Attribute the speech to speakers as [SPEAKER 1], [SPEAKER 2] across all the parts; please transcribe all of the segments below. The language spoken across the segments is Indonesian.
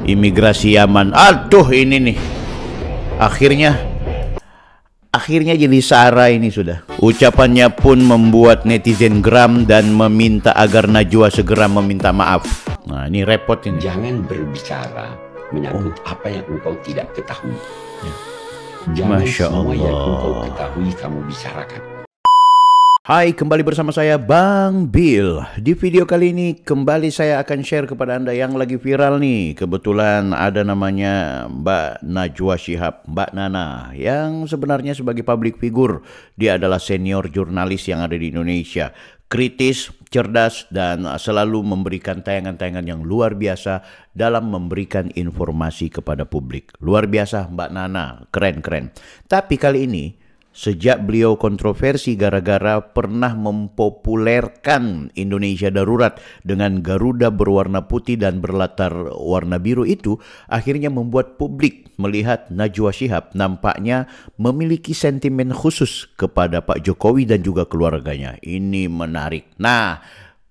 [SPEAKER 1] Imigrasi Yaman. Aduh, ini nih. Akhirnya jadi SARA ini sudah. Ucapannya pun membuat netizen geram dan meminta agar Najwa segera meminta maaf. Nah, ini repot ini.
[SPEAKER 2] Jangan berbicara menyangkut apa yang engkau tidak ketahui. Jangan
[SPEAKER 1] Masya
[SPEAKER 2] semua yang
[SPEAKER 1] Allah.
[SPEAKER 2] engkau ketahui kamu bicarakan.
[SPEAKER 1] Hai, kembali bersama saya Bang Bill. Di video kali ini kembali saya akan share kepada Anda yang lagi viral nih. Kebetulan ada namanya Mbak Najwa Shihab, Mbak Nana, yang sebenarnya sebagai public figure. Dia adalah senior jurnalis yang ada di Indonesia. Kritis, cerdas, dan selalu memberikan tayangan-tayangan yang luar biasa dalam memberikan informasi kepada publik. Luar biasa Mbak Nana, keren-keren. Tapi kali ini, sejak beliau kontroversi gara-gara pernah mempopulerkan Indonesia Darurat dengan Garuda berwarna putih dan berlatar warna biru itu, akhirnya membuat publik melihat Najwa Shihab nampaknya memiliki sentimen khusus kepada Pak Jokowi dan juga keluarganya. Ini menarik. Nah,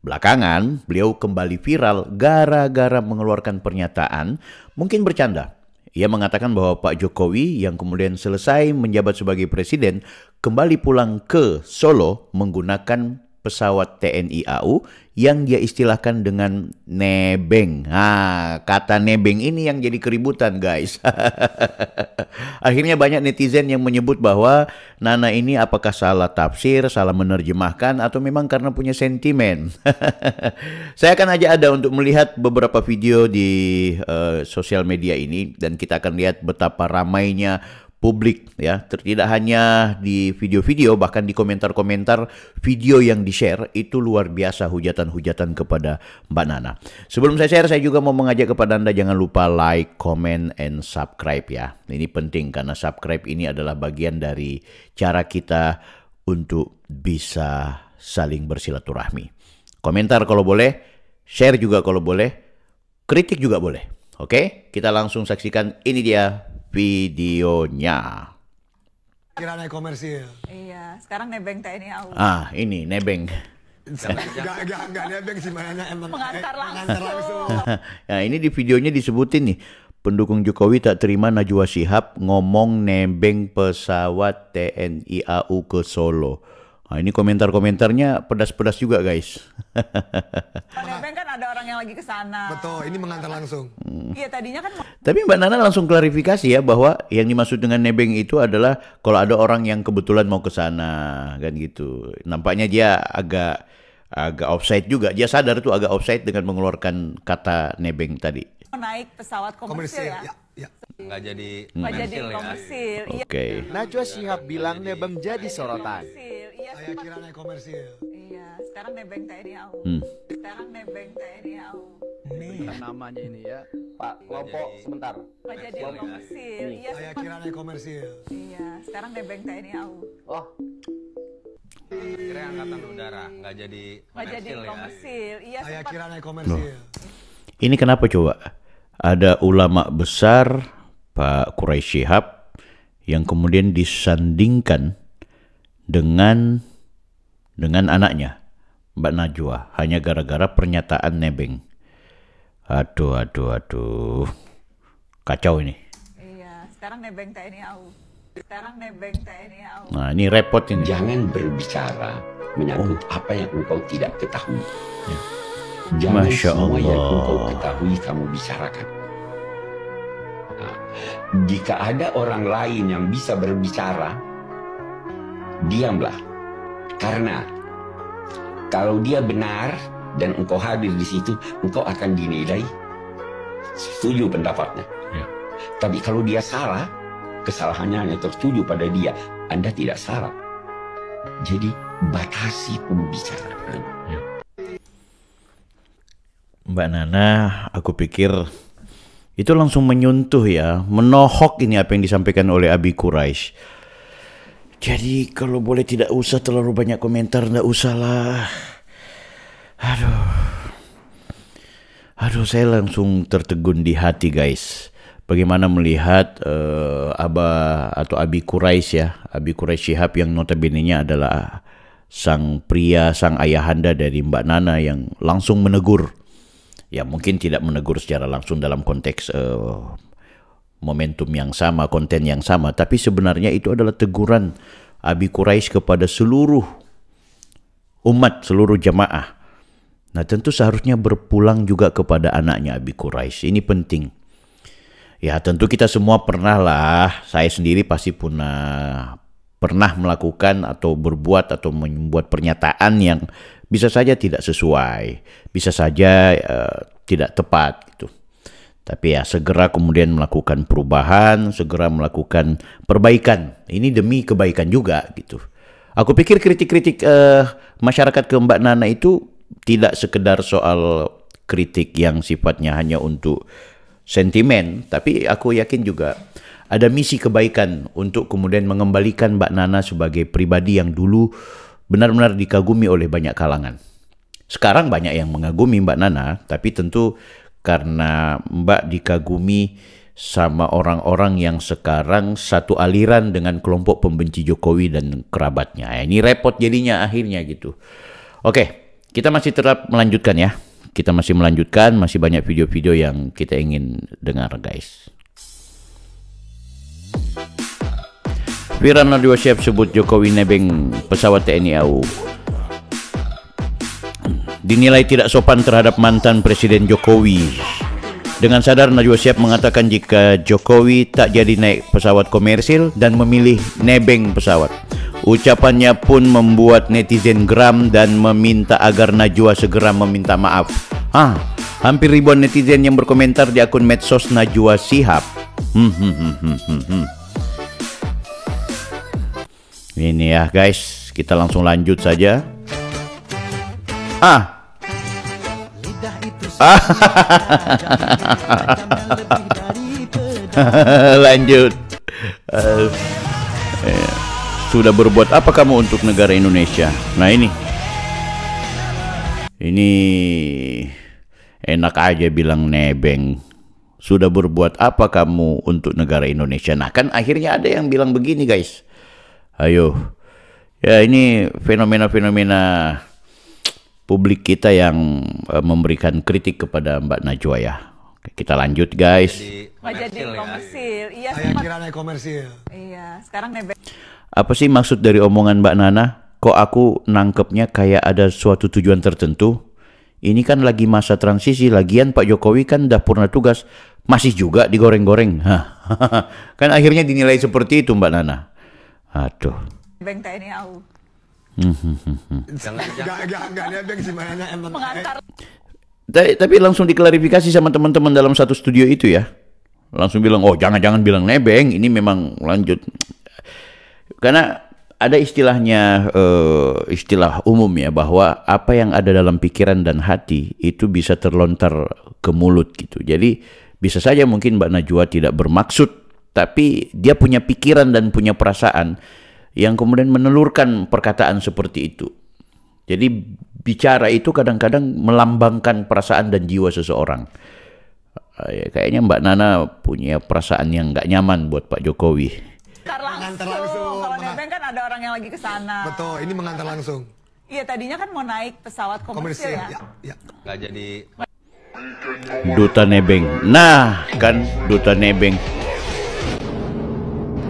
[SPEAKER 1] belakangan beliau kembali viral gara-gara mengeluarkan pernyataan, mungkin bercanda. Ia mengatakan bahwa Pak Jokowi yang kemudian selesai menjabat sebagai presiden kembali pulang ke Solo menggunakan pesawat TNI AU yang dia istilahkan dengan nebeng. Nah, kata nebeng ini yang jadi keributan, guys. Akhirnya banyak netizen yang menyebut bahwa Nana ini apakah salah tafsir, salah menerjemahkan, atau memang karena punya sentimen. Saya akan ajak Anda untuk melihat beberapa video di sosial media ini, dan kita akan lihat betapa ramainya publik ya, tidak hanya di video-video, bahkan di komentar-komentar video yang di-share itu luar biasa hujatan-hujatan kepada Mbak Nana. Sebelum saya share, saya juga mau mengajak kepada Anda jangan lupa like, comment, and subscribe ya. Ini penting karena subscribe ini adalah bagian dari cara kita untuk bisa saling bersilaturahmi. Komentar kalau boleh, share juga kalau boleh, kritik juga boleh. Oke, kita langsung saksikan, ini dia videonya.
[SPEAKER 3] Kira naik komersil.
[SPEAKER 4] Iya, sekarang nebeng TNI AU.
[SPEAKER 1] Ah, ini nebeng.
[SPEAKER 3] Enggak nebeng sih, mana emang
[SPEAKER 4] Pengantar
[SPEAKER 3] pengantar langsung.
[SPEAKER 1] Nah, ini di videonya disebutin nih, pendukung Jokowi tak terima Najwa Shihab ngomong nebeng pesawat TNI AU ke Solo. Nah, ini komentar-komentarnya pedas-pedas juga, guys.
[SPEAKER 4] Nebeng kan ada orang yang lagi ke sana.
[SPEAKER 3] Betul, ini mengantar langsung.
[SPEAKER 4] Iya, tadinya kan
[SPEAKER 1] Tapi Mbak Nana langsung klarifikasi ya bahwa yang dimaksud dengan nebeng itu adalah kalau ada orang yang kebetulan mau ke sana, kan gitu. Nampaknya dia agak offside juga. Dia sadar tuh agak offside dengan mengeluarkan kata nebeng tadi.
[SPEAKER 4] naik pesawat komersil ya.
[SPEAKER 3] Ya.
[SPEAKER 5] Nggak jadi
[SPEAKER 4] Nggak jadi
[SPEAKER 5] komersil ya.
[SPEAKER 4] komersil. Iya.
[SPEAKER 1] Oke.
[SPEAKER 6] Najwa Shihab bilang nebeng jadi sorotan.
[SPEAKER 4] Komersil. Iya,
[SPEAKER 3] Saya kira naik komersil.
[SPEAKER 4] iya, sekarang nebeng TNI AU. Sekarang nebeng TNI AU.
[SPEAKER 6] Namanya ini ya.
[SPEAKER 7] Pak, kelompok sebentar.
[SPEAKER 4] Nggak jadi komersil. Iya,
[SPEAKER 3] Saya kira naik komersil.
[SPEAKER 4] iya, sekarang nebeng TNI AU.
[SPEAKER 7] Oh,
[SPEAKER 5] Kira angkatan udara nggak jadi
[SPEAKER 4] Nggak jadi
[SPEAKER 5] komersil ya.
[SPEAKER 4] komersil. Iya,
[SPEAKER 3] Saya
[SPEAKER 4] sempat
[SPEAKER 3] kira naik komersil.
[SPEAKER 1] Ini kenapa coba? Ada ulama besar Pak Quraisy Shihab yang kemudian disandingkan dengan anaknya Mbak Najwa hanya gara-gara pernyataan nebeng. Aduh. Kacau ini.
[SPEAKER 4] iya, sekarang nebeng TNI AU. Sekarang nebeng TNI AU.
[SPEAKER 1] Nah, ini repot ini.
[SPEAKER 2] Jangan berbicara menyangkut apa yang engkau tidak ketahui. Jangan
[SPEAKER 1] Masya
[SPEAKER 2] semua yang
[SPEAKER 1] Allah.
[SPEAKER 2] engkau ketahui kamu bicarakan. Nah, jika ada orang lain yang bisa berbicara, diamlah. Karena kalau dia benar dan engkau hadir di situ, engkau akan dinilai setuju pendapatnya.
[SPEAKER 1] Ya.
[SPEAKER 2] Tapi kalau dia salah, kesalahannya hanya tertuju pada dia, Anda tidak salah. Jadi batasi pembicaraan.
[SPEAKER 1] Mbak Nana, aku pikir itu langsung menyentuh ya, menohok ini apa yang disampaikan oleh Abi Quraisy. Jadi kalau boleh tidak usah terlalu banyak komentar, nggak usah lah. Aduh, saya langsung tertegun di hati, guys. Bagaimana melihat Abah atau Abi Quraisy ya, Abi Quraisy Shihab yang notabene-nya adalah sang pria, sang ayahanda dari Mbak Nana yang langsung menegur Ya mungkin tidak menegur secara langsung dalam konteks momentum yang sama, konten yang sama, tapi sebenarnya itu adalah teguran Abi Quraisy kepada seluruh umat, seluruh jamaah. Nah tentu seharusnya berpulang juga kepada anaknya Abi Quraisy. Ini penting. Ya tentu kita semua pernah lah, saya sendiri pasti pernah melakukan atau berbuat atau membuat pernyataan yang bisa saja tidak sesuai, bisa saja tidak tepat gitu. Tapi ya segera kemudian melakukan perubahan, segera melakukan perbaikan. Ini demi kebaikan juga gitu. Aku pikir kritik-kritik masyarakat ke Mbak Nana itu tidak sekedar soal kritik yang sifatnya hanya untuk sentimen, tapi aku yakin juga ada misi kebaikan untuk kemudian mengembalikan Mbak Nana sebagai pribadi yang dulu benar-benar dikagumi oleh banyak kalangan. Sekarang banyak yang mengagumi Mbak Nana, tapi tentu karena Mbak dikagumi sama orang-orang yang sekarang satu aliran dengan kelompok pembenci Jokowi dan kerabatnya. Ini repot jadinya akhirnya gitu. Oke, kita masih tetap melanjutkan ya. Kita masih melanjutkan, masih banyak video-video yang kita ingin dengar guys. Viral Najwa Shihab sebut Jokowi nebeng pesawat TNI AU. Dinilai tidak sopan terhadap mantan Presiden Jokowi. Dengan sadar Najwa Shihab mengatakan jika Jokowi tak jadi naik pesawat komersil dan memilih nebeng pesawat. Ucapannya pun membuat netizen geram dan meminta agar Najwa segera meminta maaf. Hampir ribuan netizen yang berkomentar di akun medsos Najwa Shihab. Ini ya guys, kita langsung lanjut saja. Lanjut. Sudah berbuat apa kamu untuk negara Indonesia? Nah ini enak aja bilang nebeng. Sudah berbuat apa kamu untuk negara Indonesia? Nah kan akhirnya ada yang bilang begini guys. Ayo, ya ini fenomena-fenomena publik kita yang memberikan kritik kepada Mbak Najwa ya. Oke, kita lanjut guys.
[SPEAKER 4] Jadi komersil. Iya,
[SPEAKER 3] Saya kira naik komersil.
[SPEAKER 4] Iya, sekarang nebeng.
[SPEAKER 1] Apa sih maksud dari omongan Mbak Nana? Kok aku nangkepnya kayak ada suatu tujuan tertentu? Ini kan lagi masa transisi, lagian Pak Jokowi kan udah purna tugas, masih juga digoreng-goreng. Kan akhirnya dinilai seperti itu Mbak Nana. Aduh.
[SPEAKER 4] Nebeng TNI AU.
[SPEAKER 3] Enggak nebeng sih Mbak Nana emang.
[SPEAKER 4] Mengantar.
[SPEAKER 1] Tapi langsung diklarifikasi sama teman-teman dalam satu studio itu ya. Langsung bilang, oh jangan-jangan bilang nebeng, ini memang lanjut. Karena ada istilahnya, istilah umum ya, bahwa apa yang ada dalam pikiran dan hati itu bisa terlontar ke mulut gitu. Jadi bisa saja mungkin Mbak Najwa tidak bermaksud, tapi dia punya pikiran dan punya perasaan yang kemudian menelurkan perkataan seperti itu. Jadi bicara itu kadang-kadang melambangkan perasaan dan jiwa seseorang. Kayaknya Mbak Nana punya perasaan yang nggak nyaman buat Pak Jokowi.
[SPEAKER 3] Mengantar langsung.
[SPEAKER 4] Kalau nebeng kan ada orang yang lagi ke sana.
[SPEAKER 3] Betul, ini mengantar langsung.
[SPEAKER 4] Iya, tadinya kan mau naik pesawat komersil ya.
[SPEAKER 3] Ya.
[SPEAKER 5] Nggak jadi
[SPEAKER 1] Duta nebeng. Nah, kan duta nebeng.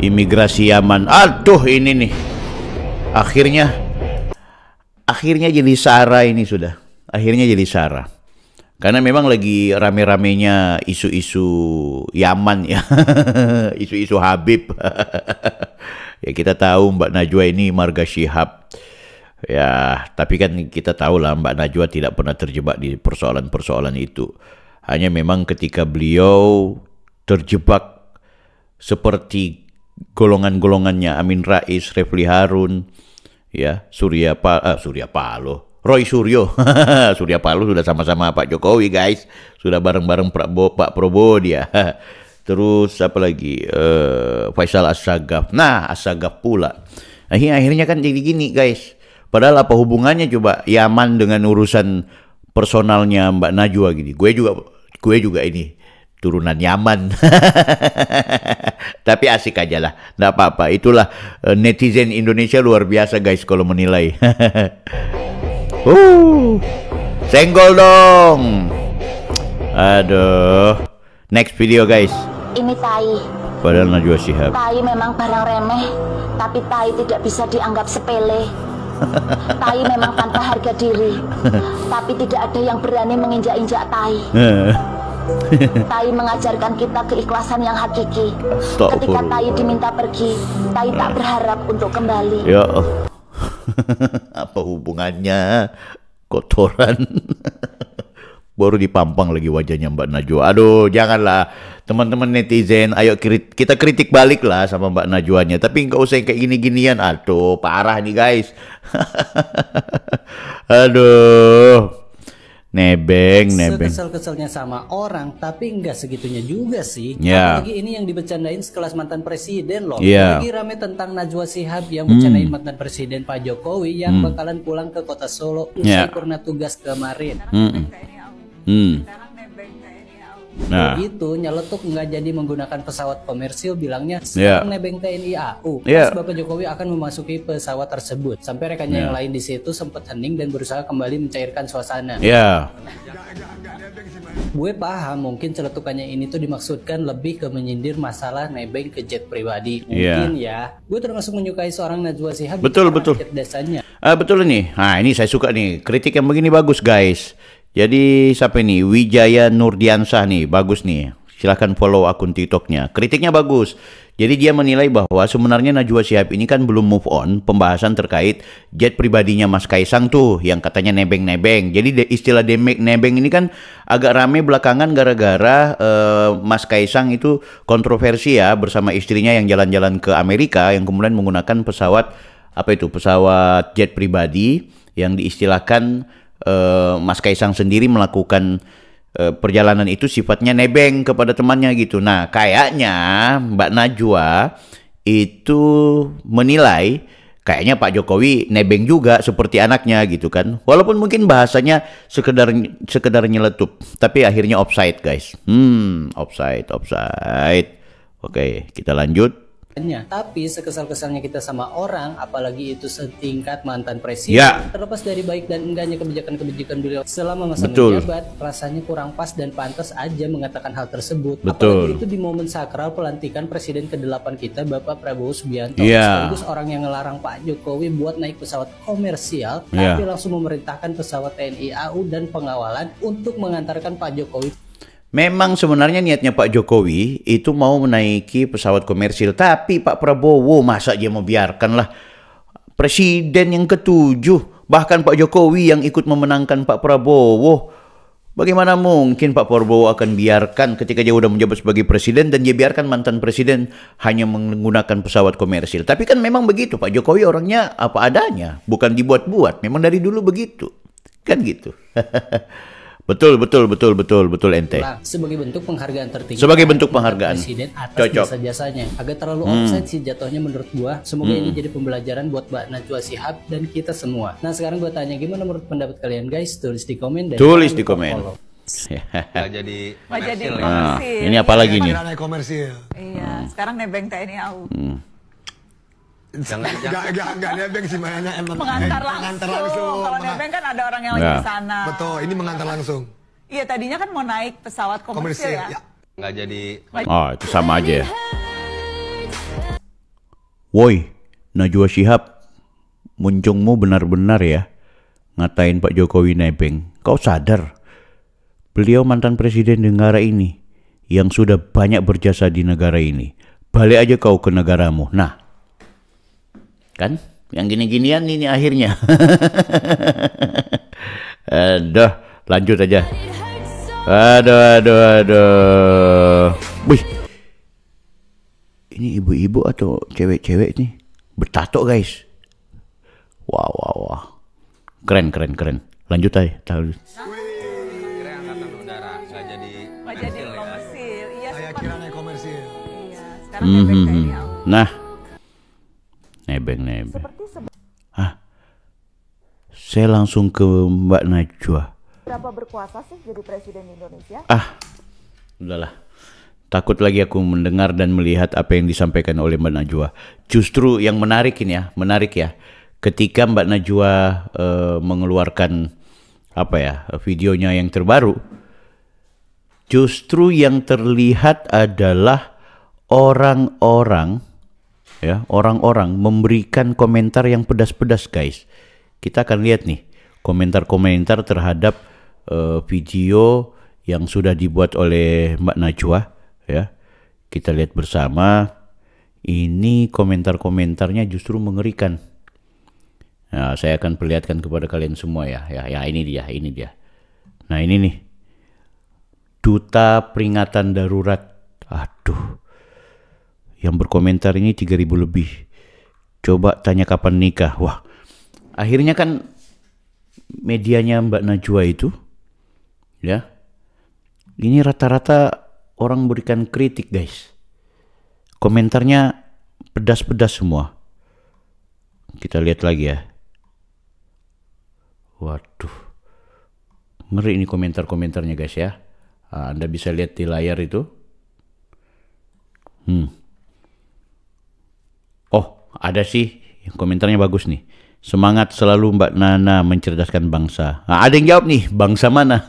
[SPEAKER 1] Imigrasi Yaman. Aduh, ini nih. Akhirnya jadi sara ini sudah. Akhirnya jadi sara. Karena memang lagi rame-ramenya isu-isu Yaman ya. Isu-isu Habib. Ya kita tahu Mbak Najwa ini marga Shihab. Ya, tapi kan kita tahu lah Mbak Najwa tidak pernah terjebak di persoalan-persoalan itu. Hanya memang ketika beliau terjebak seperti golongan-golongannya Amin Rais, Refli Harun, ya, Surya Paloh. Roy Suryo, Surya Paloh sudah sama-sama Pak Jokowi guys, sudah bareng-bareng Pak Prabowo dia. Terus apa lagi, Faisal Assegaf, nah Assegaf pula. Akhirnya kan jadi gini guys, padahal apa hubungannya coba Yaman dengan urusan personalnya Mbak Najwa gini. Gue juga ini turunan Yaman. Tapi asik aja lah, nggak apa-apa. Itulah netizen Indonesia luar biasa guys kalau menilai. Senggol dong. Aduh. Next video guys.
[SPEAKER 8] Ini tai.
[SPEAKER 1] Padahal Najwa Shihab.
[SPEAKER 8] Tai memang barang remeh, tapi tai tidak bisa dianggap sepele. Tai memang tanpa harga diri, tapi tidak ada yang berani menginjak-injak tai. Tai mengajarkan kita keikhlasan yang hakiki. Ketika tai diminta pergi, tai tak berharap untuk kembali.
[SPEAKER 1] Ya. Apa hubungannya? Kotoran. Baru dipampang lagi wajahnya Mbak Najwa. Aduh, janganlah teman-teman netizen. Ayo kita kritik balik lah sama Mbak Najwanya. Tapi nggak usah kayak gini-ginian. Aduh, parah nih guys. Aduh, nebeng.
[SPEAKER 9] Kesel-keselnya sama orang, tapi nggak segitunya juga sih.
[SPEAKER 1] Ya.
[SPEAKER 9] Apalagi ini yang dibercandain sekelas mantan presiden loh.
[SPEAKER 1] Ya.
[SPEAKER 9] Lagi rame tentang Najwa Shihab yang bercandain mantan presiden Pak Jokowi yang bakalan pulang ke kota Solo usai purna tugas kemarin.
[SPEAKER 4] Sekarang nebeng TNI AU.
[SPEAKER 1] Nah,
[SPEAKER 9] Itu nyeletuk nggak jadi menggunakan pesawat komersil, bilangnya sekarang nebeng TNI AU.
[SPEAKER 1] Yeah.
[SPEAKER 9] Pas Bapak Jokowi akan memasuki pesawat tersebut. Sampai rekannya yang lain di situ sempat hening dan berusaha kembali mencairkan suasana.
[SPEAKER 1] ya.
[SPEAKER 9] Gue paham mungkin celetukannya ini tuh dimaksudkan lebih ke menyindir masalah nebeng ke jet pribadi. Mungkin ya. Gue termasuk menyukai seorang Najwa Shihab.
[SPEAKER 1] Betul.
[SPEAKER 9] Kecerdasannya.
[SPEAKER 1] Betul nih. Nah, ini saya suka nih. Kritik yang begini bagus guys. Jadi siapa ini? Wijaya Nurdiansah nih, bagus nih. Silahkan follow akun TikToknya. Kritiknya bagus. Jadi dia menilai bahwa sebenarnya Najwa Shihab ini kan belum move on pembahasan terkait jet pribadinya Mas Kaisang tuh yang katanya nebeng-nebeng. Jadi istilah nebeng ini kan agak rame belakangan gara-gara Mas Kaisang itu kontroversi ya bersama istrinya yang jalan-jalan ke Amerika yang kemudian menggunakan pesawat pesawat jet pribadi yang diistilahkan Mas Kaisang sendiri melakukan perjalanan itu sifatnya nebeng kepada temannya gitu. Nah, kayaknya Mbak Najwa itu menilai kayaknya Pak Jokowi nebeng juga seperti anaknya gitu kan. Walaupun mungkin bahasanya sekedar nyeletup, tapi akhirnya offside guys. Offside. Oke, kita lanjut.
[SPEAKER 9] Tapi sekesal-kesalnya kita sama orang, apalagi itu setingkat mantan presiden, terlepas dari baik dan enggaknya kebijakan-kebijakan beliau selama masa menjabat, rasanya kurang pas dan pantas aja mengatakan hal tersebut. Apalagi itu di momen sakral pelantikan presiden ke-8 kita, Bapak Prabowo Subianto, sekaligus orang yang ngelarang Pak Jokowi buat naik pesawat komersial, tapi langsung memerintahkan pesawat TNI AU dan pengawalan untuk mengantarkan Pak Jokowi.
[SPEAKER 1] Memang sebenarnya niatnya Pak Jokowi itu mau menaiki pesawat komersil, tapi Pak Prabowo masa dia mau biarkanlah presiden yang ke-7, bahkan Pak Jokowi yang ikut memenangkan Pak Prabowo. Bagaimana mungkin Pak Prabowo akan biarkan ketika dia udah menjabat sebagai presiden dan dia biarkan mantan presiden hanya menggunakan pesawat komersil. Tapi kan memang begitu, Pak Jokowi orangnya apa adanya, bukan dibuat-buat, memang dari dulu begitu. Kan gitu. Betul ente.
[SPEAKER 9] Sebagai bentuk penghargaan tertinggi.
[SPEAKER 1] Sebagai bentuk penghargaan.
[SPEAKER 9] Presiden atas jasa-jasanya. Agak terlalu offside sih jatuhnya menurut gua. Semoga ini jadi pembelajaran buat Mbak Najwa Shihab dan kita semua. Nah, sekarang gua tanya gimana menurut pendapat kalian guys? Tulis di komen dan
[SPEAKER 1] tulis di komen.
[SPEAKER 5] Nggak jadi
[SPEAKER 4] komersil.
[SPEAKER 1] Ini apa lagi nih?
[SPEAKER 3] Komersil.
[SPEAKER 4] Iya, sekarang nebeng TNI AU.
[SPEAKER 5] Jangan.
[SPEAKER 3] Enggak nebeng sih mainnya emang
[SPEAKER 4] Mengantar langsung. Kalau nebeng kan ada orang yang lagi di sana.
[SPEAKER 3] Betul, ini mengantar langsung.
[SPEAKER 4] Iya, tadinya kan mau naik pesawat komersil ya.
[SPEAKER 5] Nggak jadi.
[SPEAKER 1] Oh, itu sama aja ya. Woi, Najwa Shihab, muncungmu benar-benar ya ngatain Pak Jokowi nebeng. Kau sadar beliau mantan presiden negara ini yang sudah banyak berjasa di negara ini. Balik aja kau ke negaramu. Nah, kan yang gini-ginian ini akhirnya. Aduh, lanjut aja. Aduh. Wih, ini ibu-ibu atau cewek-cewek nih bertato guys. Wah. Keren. Lanjut aja.
[SPEAKER 5] Kira angkatan udara nggak jadi
[SPEAKER 4] komersil. Iya,
[SPEAKER 3] Saya kira naik komersil.
[SPEAKER 4] Iya, sekarang nebeng TNI AU.
[SPEAKER 1] Nah, nebeng. Saya langsung ke Mbak Najwa.
[SPEAKER 10] Berapa berkuasa sih jadi presiden Indonesia?
[SPEAKER 1] Udahlah. Takut lagi aku mendengar dan melihat apa yang disampaikan oleh Mbak Najwa. Justru yang menarik ya. Ketika Mbak Najwa mengeluarkan videonya yang terbaru, Justru yang terlihat adalah orang-orang memberikan komentar yang pedas-pedas, guys. Kita akan lihat nih komentar-komentar terhadap video yang sudah dibuat oleh Mbak Najwa, ya. Kita lihat bersama. Ini komentar-komentarnya justru mengerikan. Nah, saya akan perlihatkan kepada kalian semua ya. Ya, ini dia. Nah, ini nih. Duta Peringatan Darurat. Aduh. Yang berkomentar ini 3.000 lebih. Coba tanya kapan nikah. Wah. Akhirnya kan medianya Mbak Najwa itu, ya. Ini rata-rata orang berikan kritik, guys. Komentarnya pedas-pedas semua. Kita lihat lagi ya. Waduh. Ngeri ini komentar-komentarnya, guys ya. Anda bisa lihat di layar itu. Oh, ada sih komentarnya bagus nih. Semangat selalu Mbak Nana mencerdaskan bangsa. Nah, ada yang jawab nih, bangsa mana?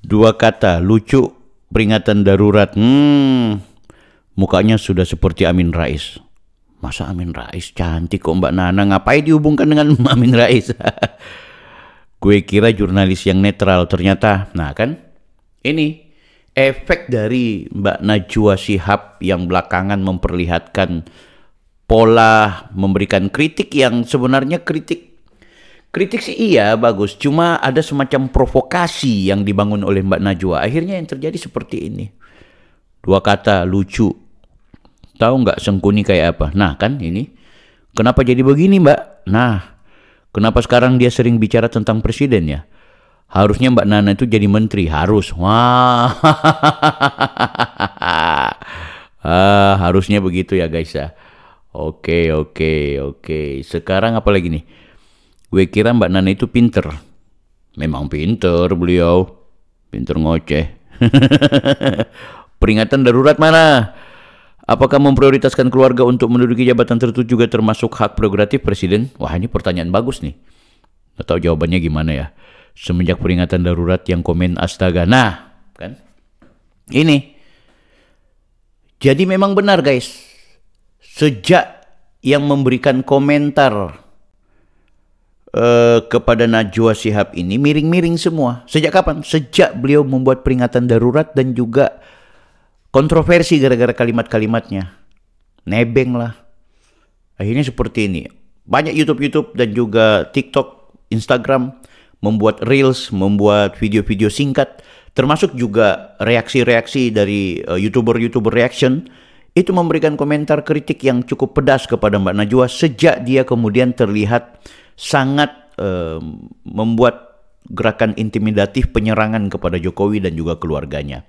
[SPEAKER 1] 2 kata, lucu, peringatan darurat. Mukanya sudah seperti Amin Rais. Masa Amin Rais? Cantik kok Mbak Nana. Ngapain dihubungkan dengan Amin Rais? Gue kira jurnalis yang netral, ternyata. Nah kan, ini efek dari Mbak Najwa Shihab yang belakangan memperlihatkan pola memberikan kritik yang sebenarnya kritik sih iya bagus, cuma ada semacam provokasi yang dibangun oleh Mbak Najwa. Akhirnya yang terjadi seperti ini. 2 kata, lucu. Tahu nggak Sengkuni kayak apa? Nah kan ini. Kenapa jadi begini, Mbak? Nah, kenapa sekarang dia sering bicara tentang presiden ya? Harusnya Mbak Nana itu jadi menteri, harus. Wah. Harusnya begitu ya guys ya. Oke. Sekarang apa lagi nih? Gue kira Mbak Nana itu pinter. Memang pinter beliau. Pinter ngoceh. Peringatan darurat mana? Apakah memprioritaskan keluarga untuk menduduki jabatan tertentu juga termasuk hak prerogatif presiden? Wah, ini pertanyaan bagus nih. Nggak tahu jawabannya gimana ya. Semenjak peringatan darurat yang komen astaga. Nah, kan? Ini. Jadi memang benar guys. Sejak yang memberikan komentar kepada Najwa Shihab ini miring-miring semua. Sejak kapan? Sejak beliau membuat peringatan darurat dan juga kontroversi gara-gara kalimat-kalimatnya. Nebeng lah. Akhirnya seperti ini. Banyak YouTube dan juga TikTok, Instagram membuat reels, membuat video-video singkat, termasuk juga reaksi-reaksi dari YouTuber reaction. Itu memberikan komentar kritik yang cukup pedas kepada Mbak Najwa sejak dia kemudian terlihat sangat membuat gerakan intimidatif penyerangan kepada Jokowi dan juga keluarganya.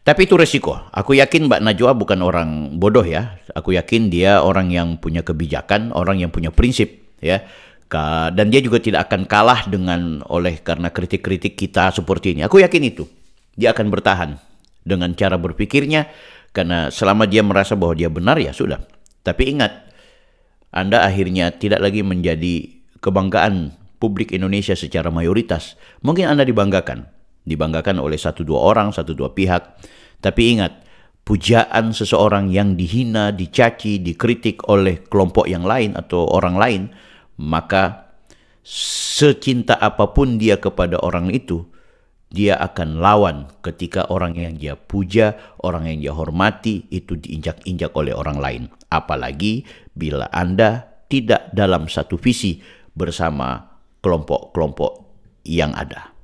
[SPEAKER 1] Tapi itu resiko. Aku yakin Mbak Najwa bukan orang bodoh ya. Aku yakin dia orang yang punya kebijakan, orang yang punya prinsip ya. Dan dia juga tidak akan kalah karena kritik-kritik kita seperti ini. Aku yakin itu. Dia akan bertahan dengan cara berpikirnya karena selama dia merasa bahwa dia benar ya sudah. Tapi ingat, Anda akhirnya tidak lagi menjadi kebanggaan publik Indonesia secara mayoritas. Mungkin Anda dibanggakan oleh 1-2 orang, 1-2 pihak. Tapi ingat, pujaan seseorang yang dihina, dicaci, dikritik oleh kelompok yang lain atau orang lain, maka secinta apapun dia kepada orang itu, dia akan lawan ketika orang yang dia puja, orang yang dia hormati itu diinjak-injak oleh orang lain. Apalagi bila Anda tidak dalam satu visi bersama kelompok-kelompok yang ada.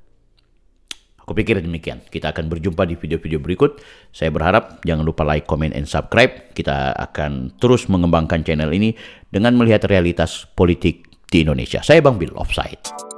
[SPEAKER 1] Aku pikir demikian. Kita akan berjumpa di video-video berikut. Saya berharap jangan lupa like, comment, and subscribe. Kita akan terus mengembangkan channel ini dengan melihat realitas politik di Indonesia. Saya Bang Bill, Offside.